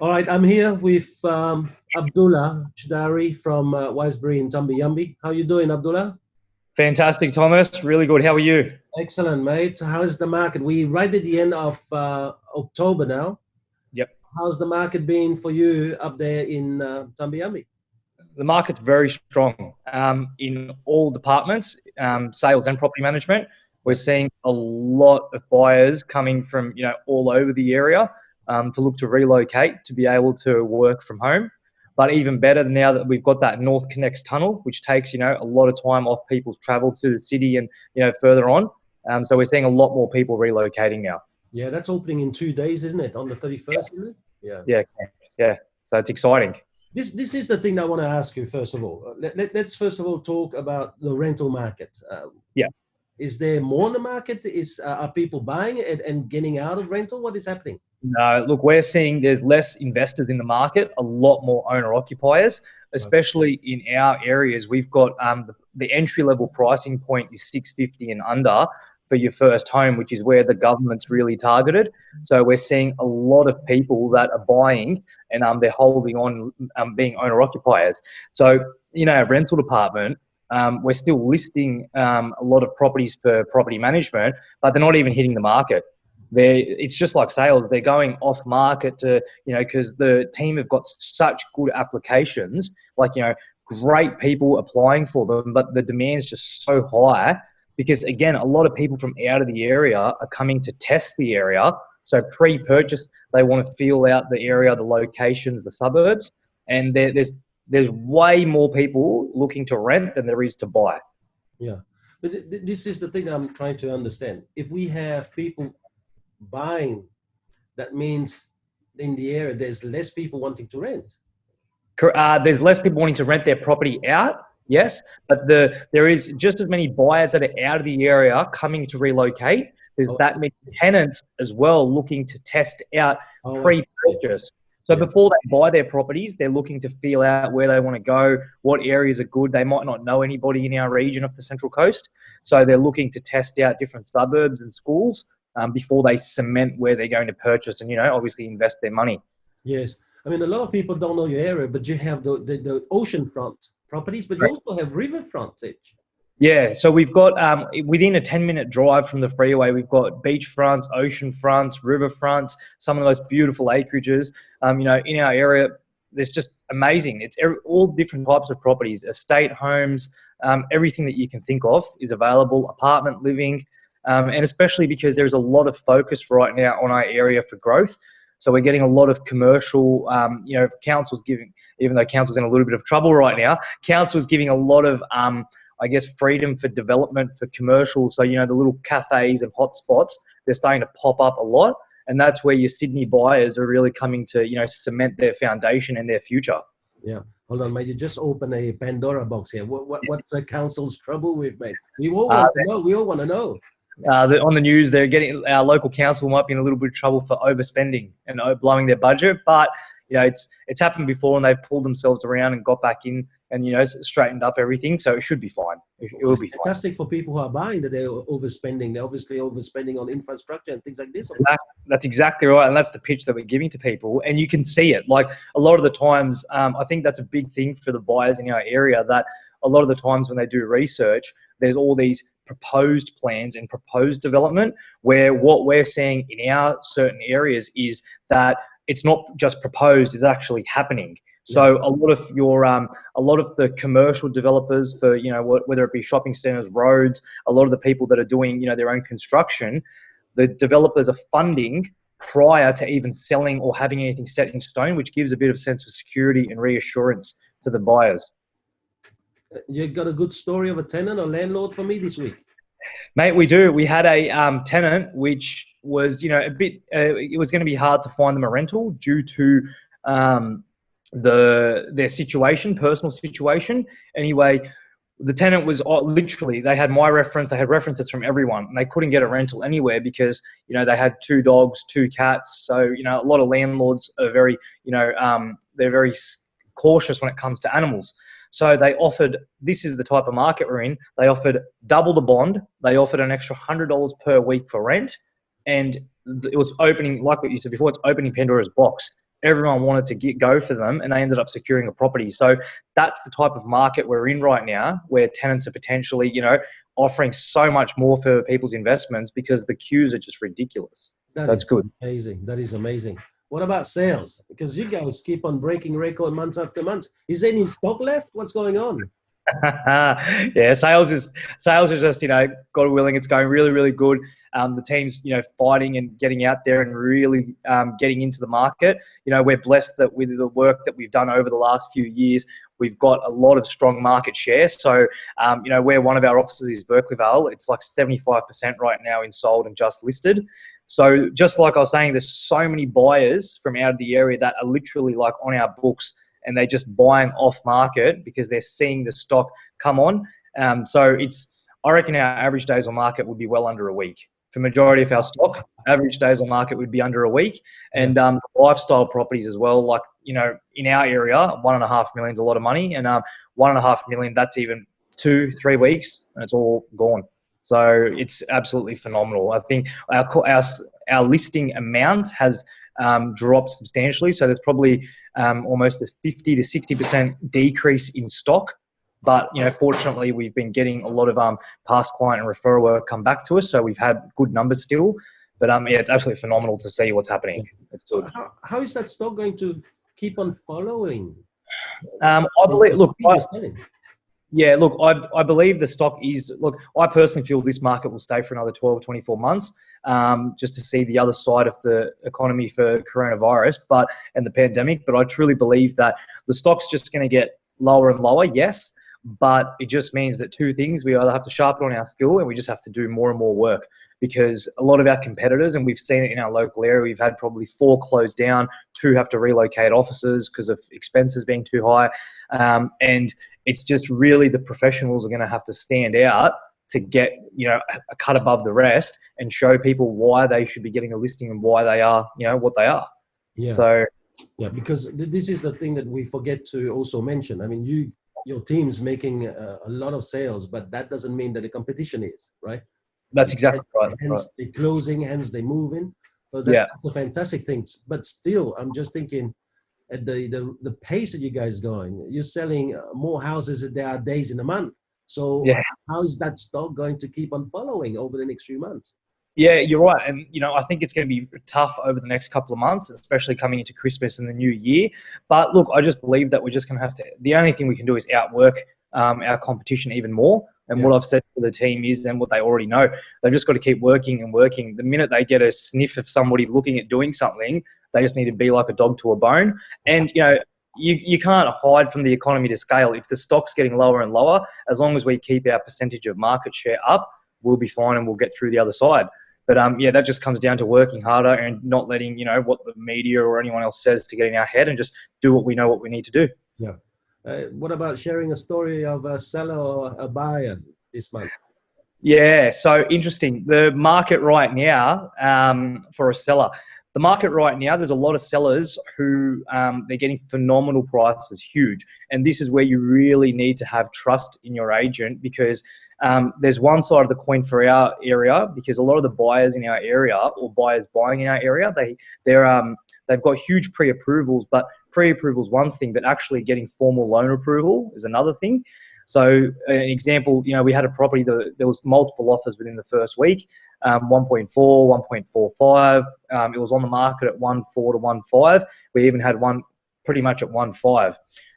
All right, I'm here with Abdullah Choudhari from Wiseberry Tumbi Umbi. How you doing, Abdullah? Fantastic, Thomas. Really good. How are you? Excellent, mate. How's the market? We right at the end of October now. Yep. How's the market been for you up there in Tumbi Umbi? The market's very strong in all departments, sales and property management. We're Yeah, seeing a lot of buyers coming from all over the area to look to relocate to be able to work from home. But even better now that we've got that North Connects tunnel, which takes a lot of time off people's travel to the city and further on. So we're seeing a lot more people relocating now. yeah, that's opening in 2 days, isn't it? On the 31st, isn't it? Yeah. Yeah, yeah. So it's exciting. This is the thing I want to ask you first of all. Let's first of all talk about the rental market. Yeah. Is there more in the market? Are people buying it and getting out of rental? What is happening? No, look, we're seeing there's less investors in the market, a lot more owner occupiers, Right. especially in our areas. We've got the entry level pricing point is 650 and under for your first home, which is where the government's really targeted. So we're seeing a lot of people that are buying and they're holding on being owner occupiers. So our rental department. We're still listing a lot of properties for property management, but they're not even hitting the market. It's just like sales. They're going off market to, because the team have got such good applications, like, great people applying for them, but the demand's just so high because, again, a lot of people from out of the area are coming to test the area. So pre-purchase, they want to feel out the area, the locations, the suburbs, and there's way more people looking to rent than there is to buy. Yeah. But this is the thing I'm trying to understand. If we have people buying, that means in the area there's less people wanting to rent. There's less people wanting to rent their property out, yes, but there is just as many buyers that are out of the area coming to relocate. There's Oh, I that see. many tenants as well looking to test out Oh, I see. pre-purchase. So Yeah. before they buy their properties, they're looking to feel out where they want to go, what areas are good. They might not know anybody in our region of the Central Coast, so they're looking to test out different suburbs and schools before they cement where they're going to purchase and obviously invest their money. Yes. I mean, a lot of people don't know your area, but you have the oceanfront properties, but you also have river frontage. Yeah, so we've got within a 10-minute drive from the freeway, we've got beachfronts, ocean fronts, river fronts, some of the most beautiful acreages. In our area, there's just amazing. It's all different types of properties, estate homes, everything that you can think of is available, apartment living, and especially because there's a lot of focus right now on our area for growth. So we're getting a lot of commercial, councils giving, even though council's in a little bit of trouble right now, council's giving a lot of I guess, freedom for development for commercial. So, the little cafes and hotspots, they're starting to pop up a lot. And that's where your Sydney buyers are really coming to, cement their foundation and their future. Yeah. Hold on, mate. You just open a Pandora box here. What's the council's trouble with, mate? We all Uh, want to know. We all want to know. on the news, they're getting our local council might be in a little bit of trouble for overspending and blowing their budget. But it's happened before, and they've pulled themselves around and got back in and straightened up everything. So it should be fine. It will It's be fine. fantastic for people who are buying that they're overspending. They're obviously overspending on infrastructure and things like this. That's exactly right, and that's the pitch that we're giving to people, and you can see it. Like a lot of the times, I think that's a big thing for the buyers in our area. That a lot of the times when they do research, there's all these proposed plans and proposed development. Where what we're seeing in our certain areas is that it's not just proposed; it's actually happening. Yeah. So a lot of the commercial developers for whether it be shopping centres, roads, a lot of the people that are doing their own construction, the developers are funding prior to even selling or having anything set in stone, which gives a bit of sense of security and reassurance to the buyers. You got a good story of a tenant or landlord for me this week? Mate, we do. We had a tenant which was, a bit, it was going to be hard to find them a rental due to their situation, personal situation. Anyway, the tenant was literally, they had my reference, they had references from everyone, and they couldn't get a rental anywhere because they had 2 dogs, 2 cats. So a lot of landlords are very they're very cautious when it comes to animals. So they offered, this is the type of market we're in, they offered double the bond, they offered an extra $100 per week for rent, and it was opening, like what you said before, it's opening Pandora's box. everyone wanted to go for them, and they ended up securing a property. So that's the type of market we're in right now, where tenants are potentially, offering so much more for people's investments because the queues are just ridiculous. So it's good. Amazing. That is amazing. What about sales? Because you guys keep on breaking record months after months. Is there any stock left? What's going on? Yeah, sales is just, God willing, it's going really, really good. The team's, fighting and getting out there and really getting into the market. We're blessed that with the work that we've done over the last few years, we've got a lot of strong market share. So, where one of our offices is Berkeley Vale, it's like 75% right now in sold and just listed. So just like I was saying, there's so many buyers from out of the area that are literally like on our books, and they're just buying off market because they're seeing the stock come on. So I reckon our average days on market would be well under a week. For majority of our stock, average days on market would be under a week. And lifestyle properties as well, like, in our area, 1.5 million is a lot of money. And 1.5 million, that's even 2-3 weeks, and it's all gone. So it's absolutely phenomenal. I think our listing amount has dropped substantially. So there's probably almost a 50 to 60% decrease in stock. But, fortunately, we've been getting a lot of past client and referral work come back to us. So we've had good numbers still. But, it's absolutely phenomenal to see what's happening. It's good. How is that stock going to keep on following? I believe, I believe the stock is, I personally feel this market will stay for another 12 or 24 months just to see the other side of the economy for coronavirus and the pandemic. But I truly believe that the stock's just going to get lower and lower, yes. But it just means that two things: we either have to sharpen on our skill, and we just have to do more and more work, because a lot of our competitors, and we've seen it in our local area, we've had probably 4 close down, 2 have to relocate offices because of expenses being too high. And it's just really the professionals are going to have to stand out to get, a cut above the rest and show people why they should be getting a listing and why they are, what they are. Yeah. So, because this is the thing that we forget to also mention. I mean, your team's making a lot of sales, but that doesn't mean that the competition is, right? That's exactly right. Hence they're closing, hence they're moving. So that's a fantastic thing. But still, I'm just thinking, at the pace that you guys going, you're selling more houses than there are days in a month. So how is that stock going to keep on following over the next few months? Yeah, you're right. And, I think it's going to be tough over the next couple of months, especially coming into Christmas and the new year. But look, I just believe that we're just going to have to, the only thing we can do is outwork our competition even more. And what I've said to the team is, and what they already know, they've just got to keep working and working. The minute they get a sniff of somebody looking at doing something, they just need to be like a dog to a bone. And, you can't hide from the economy to scale. If the stock's getting lower and lower, as long as we keep our percentage of market share up, we'll be fine and we'll get through the other side. But that just comes down to working harder and not letting, what the media or anyone else says to get in our head, and just do what we know what we need to do. Yeah. What about sharing a story of a seller or a buyer this month? Yeah, so interesting. The market right now for a seller. The market right now, there's a lot of sellers who they're getting phenomenal prices, huge. And this is where you really need to have trust in your agent, because there's one side of the coin for our area, because a lot of the buyers in our area, or buyers buying in our area, they've got huge pre-approvals. But pre-approval is one thing, but actually getting formal loan approval is another thing. So an example, we had a property that there was multiple offers within the first week, 1.4, 1.45. It was on the market at 1.4 to 1.5. We even had one pretty much at 1.5.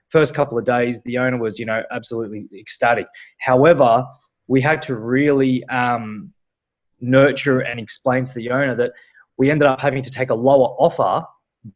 First couple of days, the owner was, absolutely ecstatic. However, we had to really nurture and explain to the owner that we ended up having to take a lower offer,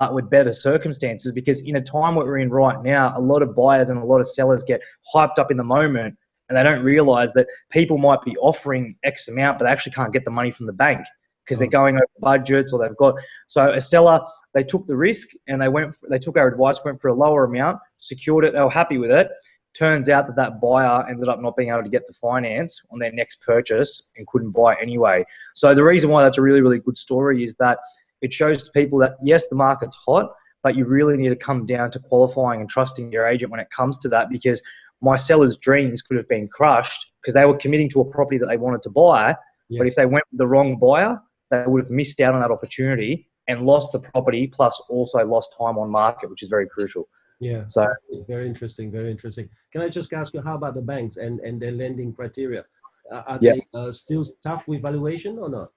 but with better circumstances, because in a time what we're in right now, a lot of buyers and a lot of sellers get hyped up in the moment, and they don't realize that people might be offering X amount, but they actually can't get the money from the bank because they're going over budgets, or they've got. So a seller, they took the risk and they took our advice, went for a lower amount, secured it, they were happy with it. Turns out that buyer ended up not being able to get the finance on their next purchase and couldn't buy anyway. So the reason why that's a really, really good story is that it shows to people that, yes, the market's hot, but you really need to come down to qualifying and trusting your agent when it comes to that, because my seller's dreams could have been crushed because they were committing to a property that they wanted to buy. Yes. But if they went with the wrong buyer, they would have missed out on that opportunity. and lost the property, plus also lost time on market, which is very crucial. Yeah. So very interesting. Very interesting. Can I just ask you, how about the banks and their lending criteria? Are yeah. they still tough with valuation or not?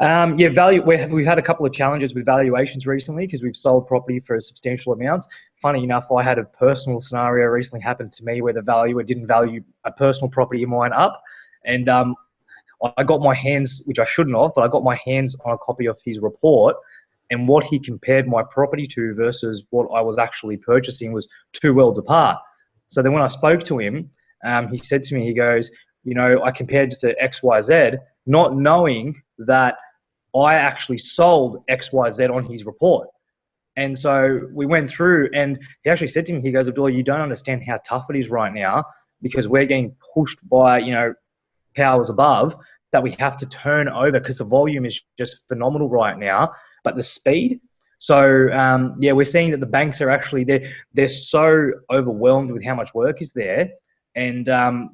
Yeah, we've had a couple of challenges with valuations recently because we've sold property for substantial amounts. Funny enough, I had a personal scenario recently happen to me where the valuer didn't value a personal property of mine up, and I got my hands, which I shouldn't have, but I got my hands on a copy of his report, and what he compared my property to versus what I was actually purchasing was two worlds apart. So then when I spoke to him, he said to me, he goes, I compared it to XYZ, not knowing that I actually sold XYZ on his report. And so we went through, and he actually said to me, he goes, Abdullah, you don't understand how tough it is right now because we're getting pushed by, powers above that we have to turn over because the volume is just phenomenal right now, but the speed. So yeah, we're seeing that the banks are actually, they're so overwhelmed with how much work is there, and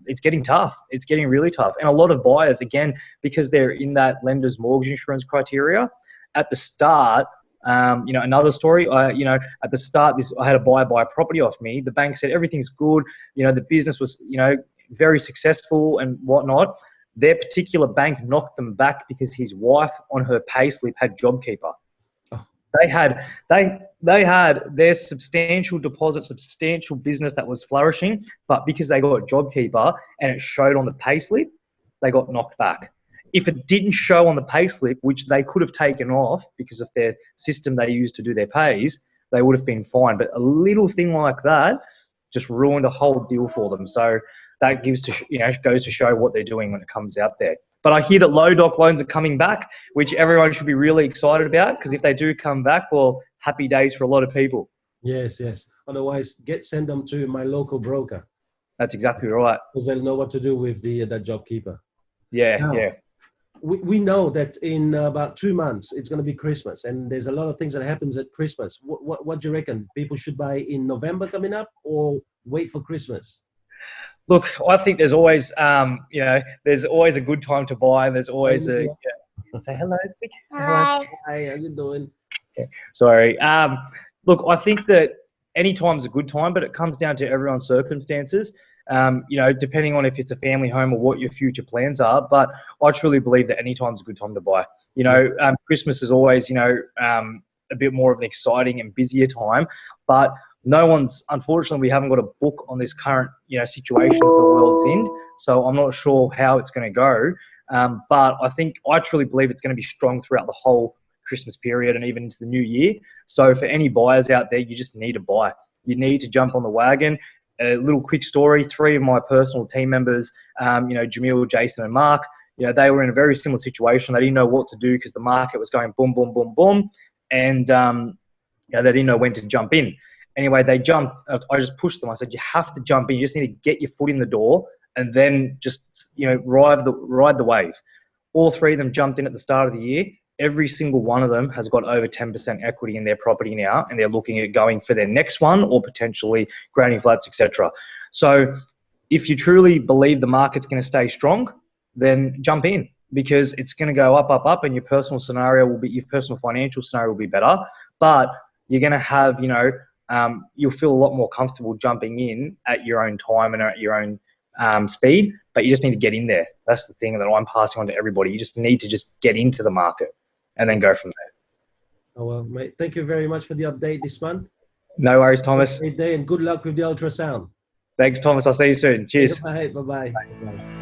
it's getting tough. It's getting really tough. And a lot of buyers, again, because they're in that lender's mortgage insurance criteria at the start. Another story, at the start, I had a buyer buy a property off me. The bank said everything's good. The business was, very successful and whatnot. Their particular bank knocked them back because his wife on her payslip had JobKeeper. Oh. They had their substantial deposit, substantial business that was flourishing, but because they got JobKeeper and it showed on the payslip, they got knocked back. If it didn't show on the payslip, which they could have taken off because of their system they use to do their pays, they would have been fine. But a little thing like that just ruined a whole deal for them. So that goes to show what they're doing when it comes out there. But I hear that low doc loans are coming back, which everyone should be really excited about, because if they do come back, well, happy days for a lot of people. Yes. Otherwise, send them to my local broker. That's exactly right. Because they'll know what to do with that JobKeeper. Yeah, now, yeah. We know that in about 2 months, it's going to be Christmas, and there's a lot of things that happens at Christmas. What do you reckon? People should buy in November coming up, or wait for Christmas? Look, I think there's always, there's always a good time to buy. There's always say hello. Hi. Hi, how you doing? Yeah. Sorry. Look, I think that any time's a good time, but it comes down to everyone's circumstances. Depending on if it's a family home or what your future plans are. But I truly believe that any time's a good time to buy. Christmas is always, a bit more of an exciting and busier time, but unfortunately, we haven't got a book on this current, situation the world's in. So I'm not sure how it's going to go. But I truly believe it's going to be strong throughout the whole Christmas period and even into the new year. So for any buyers out there, you just need to buy. You need to jump on the wagon. A little quick story, 3 of my personal team members, Jamil, Jason and Mark, they were in a very similar situation. They didn't know what to do because the market was going boom, boom, boom, boom. And they didn't know when to jump in. Anyway, they jumped. I just pushed them. I said, you have to jump in. You just need to get your foot in the door and then just, ride the wave. All 3 of them jumped in at the start of the year. Every single one of them has got over 10% equity in their property now, and they're looking at going for their next one or potentially granny flats, etc. So if you truly believe the market's going to stay strong, then jump in, because it's going to go up, up, up, and your personal financial scenario will be better. But you're going to have, you'll feel a lot more comfortable jumping in at your own time and at your own speed, but you just need to get in there. That's the thing that I'm passing on to everybody. You just need to just get into the market and then go from there. Oh, well, mate, thank you very much for the update this month. No worries, Thomas. Have a great day and good luck with the ultrasound. Thanks, Thomas. I'll see you soon. Cheers. Bye. Bye-bye. Bye-bye.